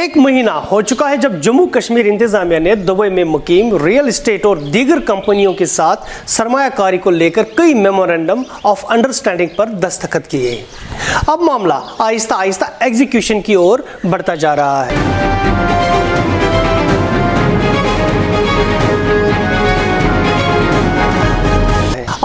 एक महीना हो चुका है जब जम्मू कश्मीर इंतजामिया ने दुबई में मुकीम रियल एस्टेट और दीगर कंपनियों के साथ सरमायाकारी को लेकर कई मेमोरेंडम ऑफ अंडरस्टैंडिंग पर दस्तखत किए। अब मामला आहिस्ता आहिस्ता एग्जीक्यूशन की ओर बढ़ता जा रहा है।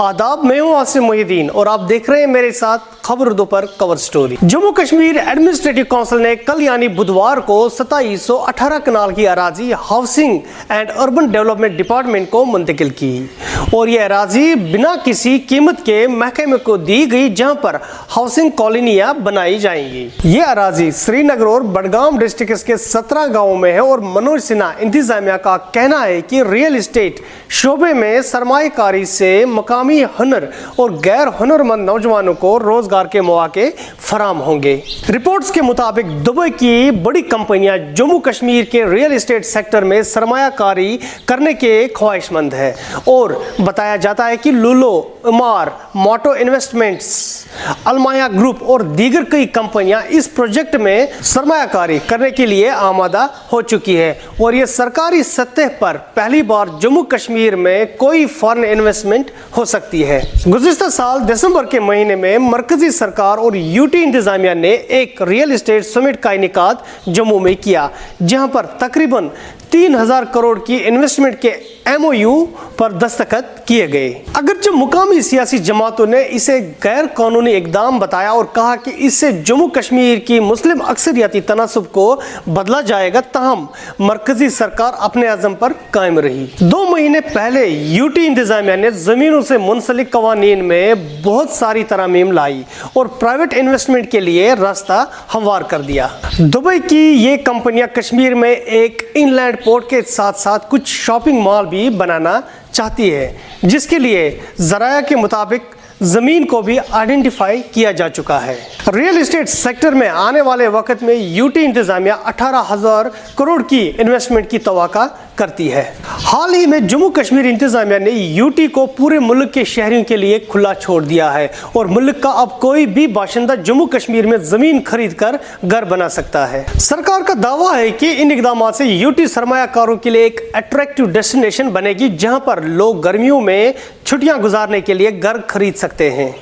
आदाब, मैं हूं आसिम मोहिद्दीन और आप देख रहे हैं मेरे साथ खबर उर्दू पर cover story. Jammu Kashmir administrative council ने कल यानी बुधवार को 2718 कनाल की अराजी housing and urban development department को मुंतकिल की और यह अराजी बिना किसी कीमत के महकमे को दी गई, जहां पर हाउसिंग कॉलोनियां बनाई जाएंगी। ये अराजी श्रीनगर और बडगाम डिस्ट्रिक्ट के 17 गाँवों में है और मनोज सिन्हा इंतजामिया का कहना है कि रियल एस्टेट शोबे में सरमायाकारी से मकामी हुनर और गैर हुनरमंद नौजवानों को रोजगार के मौके फराम होंगे। रिपोर्ट्स के मुताबिक दुबई की बड़ी कंपनियां जम्मू कश्मीर के रियल एस्टेट सेक्टर में सरमायाकारी करने के ख्वाहिशमंद है और बताया जाता है कि लुलो, इमार, मोटो इन्वेस्टमेंट्स, अलमाया ग्रुप और दीगर कई कंपनियां इस प्रोजेक्ट में सरमायाकारी करने के लिए आमादा हो चुकी है और ये सरकारी सतह पर पहली बार जम्मू कश्मीर में कोई फॉरेन इन्वेस्टमेंट हो सकती है। गुज़िश्ता साल दिसंबर के महीने में मरकजी सरकार और यूटी इंतजामिया ने एक रियल एस्टेट समिट का इनेकाद जम्मू में किया, जहां पर तकरीबन 3000 करोड़ की इन्वेस्टमेंट के MOU पर दस्तखत किए गए। अगरचे मुकामी सियासी जमातों ने इसे गैर कानूनी इकदाम बताया और कहा कि इससे जम्मू कश्मीर की मुस्लिम अक्सरियती तनासुब को बदला जाएगा, ताहम मरकजी सरकार अपने अज़म पर कायम रही। 2 महीने पहले यूटी इंतजामिया ने जमीनों से मुंसलिक कवानीन में बहुत सारी तरमीम लाई और प्राइवेट इन्वेस्टमेंट के लिए रास्ता हमवार कर दिया। दुबई की ये कंपनियां कश्मीर में एक इनलैंड पोर्ट के साथ साथ कुछ शॉपिंग मॉल भी बनाना चाहती है, जिसके लिए ज़राया के मुताबिक ज़मीन को भी आइडेंटिफाई किया जा चुका है। रियल एस्टेट सेक्टर में आने वाले वक्त में यूटी इंतजामिया 18,000 करोड़ की इन्वेस्टमेंट की तवक्को करती है। हाल ही में जम्मू कश्मीर इंतजामिया ने यूटी को पूरे मुल्क के शहरियों के लिए खुला छोड़ दिया है और मुल्क का अब कोई भी बाशिंदा जम्मू कश्मीर में जमीन खरीद कर घर बना सकता है। सरकार का दावा है कि इन इकदाम से यूटी सरमायाकारों के लिए एक अट्रैक्टिव डेस्टिनेशन बनेगी, जहां पर लोग गर्मियों में छुट्टियां गुजारने के लिए घर खरीद सकते हैं।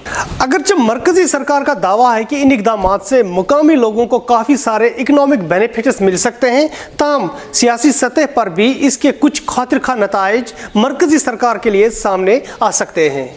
अगरचे मरकजी सरकार का दावा है कि इन इकदाम से मुकामी लोगों को काफी सारे इकोनॉमिक बेनिफिट्स मिल सकते हैं, ताहम सियासी सतह पर भी इसके कुछ खातिरखा नताइज मरकजी सरकार के लिए सामने आ सकते हैं।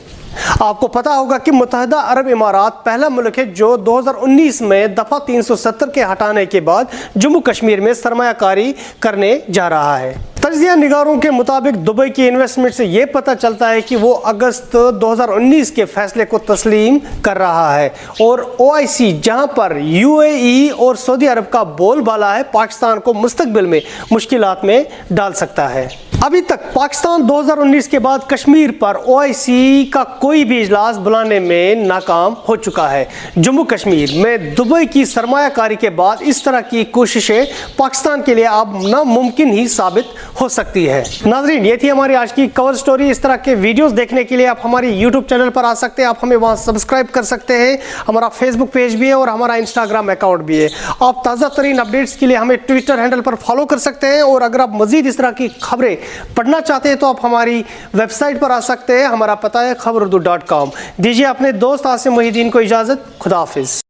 आपको पता होगा कि मुत्तहिदा अरब इमारात पहला मुल्क है जो 2019 में दफा 370 के हटाने के बाद जम्मू कश्मीर में सरमायाकारी करने जा रहा है। तज्जिया निगारों के मुताबिक दुबई की इन्वेस्टमेंट से ये पता चलता है कि वो अगस्त 2019 के फैसले को तस्लीम कर रहा है और OIC, जहां पर UAE और सऊदी अरब का बोलबाला है, पाकिस्तान को मुस्तकबिल में मुश्किलात में डाल सकता है। अभी तक पाकिस्तान 2019 के बाद कश्मीर पर OIC का कोई भी इजलास बुलाने में नाकाम हो चुका है। जम्मू कश्मीर में दुबई की सरमायाकारी के बाद इस तरह की कोशिशें पाकिस्तान के लिए अब नामुमकिन ही साबित हो सकती है। नाज़रीन, ये थी हमारी आज की कवर स्टोरी। इस तरह के वीडियोस देखने के लिए आप हमारी YouTube चैनल पर आ सकते हैं, आप हमें वहां सब्सक्राइब कर सकते हैं। हमारा फेसबुक पेज भी है और हमारा इंस्टाग्राम अकाउंट भी है। आप ताज़ा तरीन अपडेट्स के लिए हमें ट्विटर हैंडल पर फॉलो कर सकते हैं और अगर आप मजीद इस तरह की खबरें पढ़ना चाहते हैं तो आप हमारी वेबसाइट पर आ सकते हैं। हमारा पता है खबरुर्दू.com। दीजिए अपने दोस्त आसिम मोहिद्दीन को इजाज़त। खुदा हाफिज़।